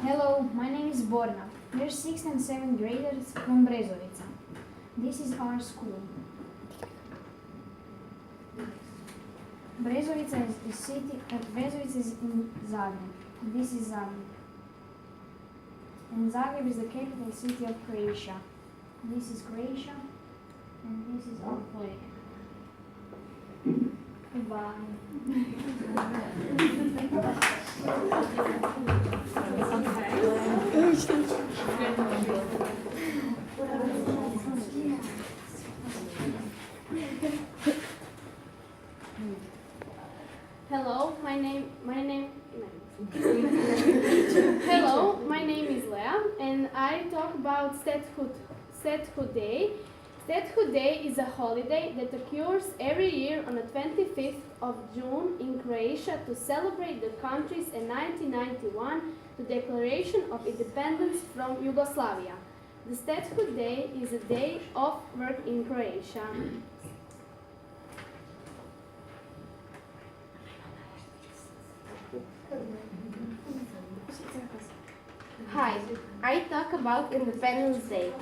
Hello, my name is Borna. We're 6th and 7th graders from Brezovica. This is our school. Brezovica is the city. Brezovica is in Zagreb. This is Zagreb. And Zagreb is the capital city of Croatia. This is Croatia, and this is our flag. Goodbye. Hello, my name Hello, my name is Lea, and I talk about Statehood Day. Statehood Day is a holiday that occurs every year on the 25th of June in Croatia to celebrate the country's in 1991 the Declaration of Independence from Yugoslavia. The Statehood Day is a day off work in Croatia. Hi, I talk about Independence Day.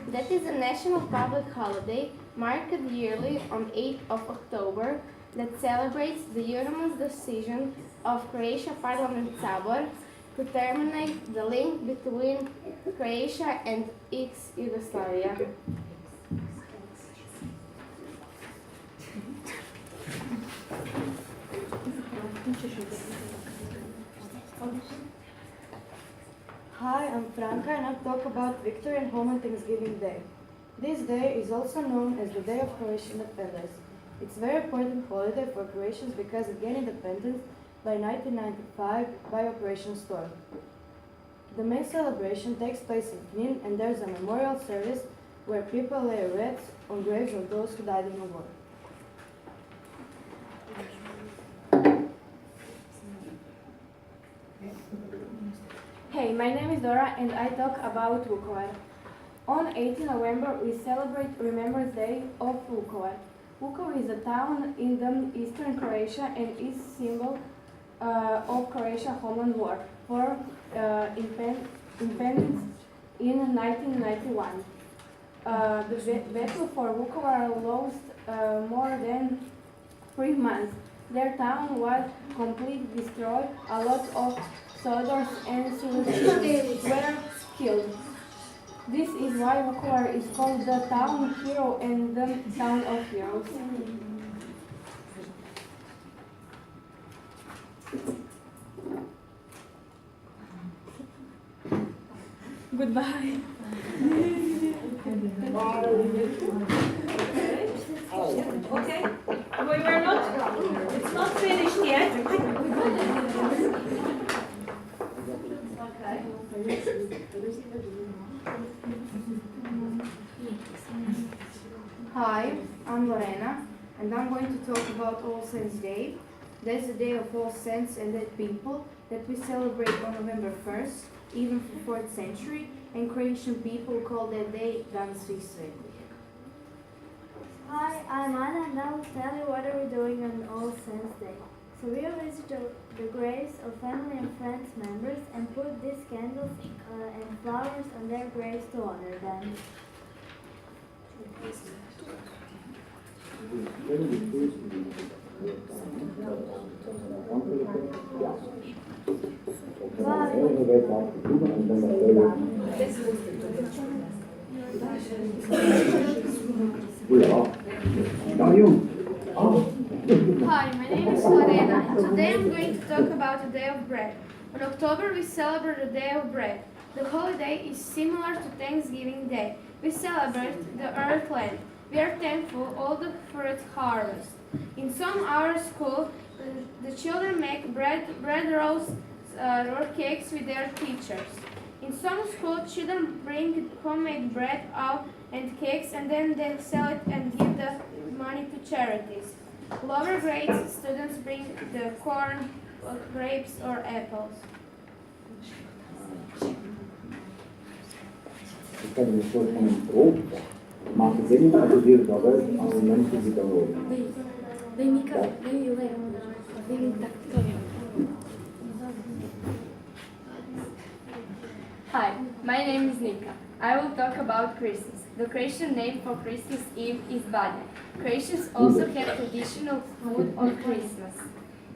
That is a national public holiday marked yearly on 8th of October that celebrates the unanimous decision of Croatia Parliament Sabor to terminate the link between Croatia and ex-Yugoslavia. Hi, I'm Franka and I talk about Victory and Home and Thanksgiving Day. This day is also known as the Day of Croatian Independence. It's a very important holiday for Croatians because it gained independence by 1995 by Operation Storm. The main celebration takes place in Knin and there's a memorial service where people lay wreaths on graves of those who died in the war. Hey, my name is Dora and I talk about Vukovar. On 18 November we celebrate Remembrance Day of Vukovar. Vukovar is a town in the eastern Croatia and is symbol of Croatia's homeland war for independence in 1991. The battle for Vukovar lasted more than 3 months. Their town was completely destroyed. A lot of soldiers and civilians were killed. This is why Vukovar is called the town hero and the town of heroes. Goodbye. Okay, it's not finished yet. Hi, I'm Lorena, and I'm going to talk about All Saints' Day. That's the day of all saints and dead people that we celebrate on November 1st, even for 4th century, and Croatian people call that day Dan Svi. Hi, I'm Anna and I will tell you what are we doing on All Saints' Day. So we will visit the graves of family and friends members and put these candles and flowers on their graves to honor them. Hi, my name is Lorena, and today I'm going to talk about the Day of Bread. In October, we celebrate the Day of Bread. The holiday is similar to Thanksgiving Day. We celebrate the earthland. We are thankful all the fruit harvest. In some our school, the children make bread rolls or cakes with their teachers. In some school, children bring homemade bread out and cakes, and then they sell it and give the money to charities. Lower grades students bring the corn, grapes, or apples. My name is Nika. I will talk about Christmas. The Croatian name for Christmas Eve is Banja. Croatians also have traditional food on Christmas.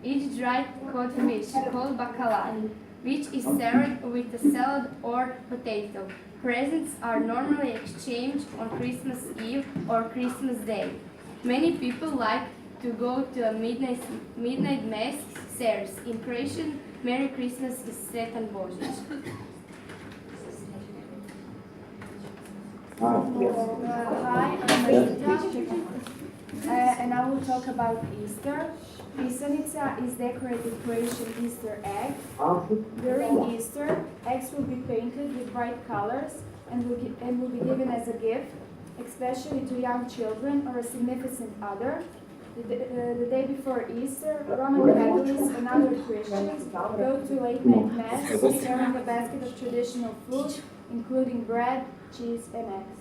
Each dried cod fish called bacala, which is served with a salad or potato. Presents are normally exchanged on Christmas Eve or Christmas Day. Many people like to go to a midnight mass service. In Croatian, Merry Christmas is Sretan Božić. Hi, I'm Rita, and I will talk about Easter. Pisanica is decorated Croatian Easter egg. During Easter, eggs will be painted with bright colors and will be given as a gift, especially to young children or a significant other. The day before Easter, Roman Catholics and other Christians go to late-night mass, sharing a basket of traditional food, including bread, cheese, and eggs.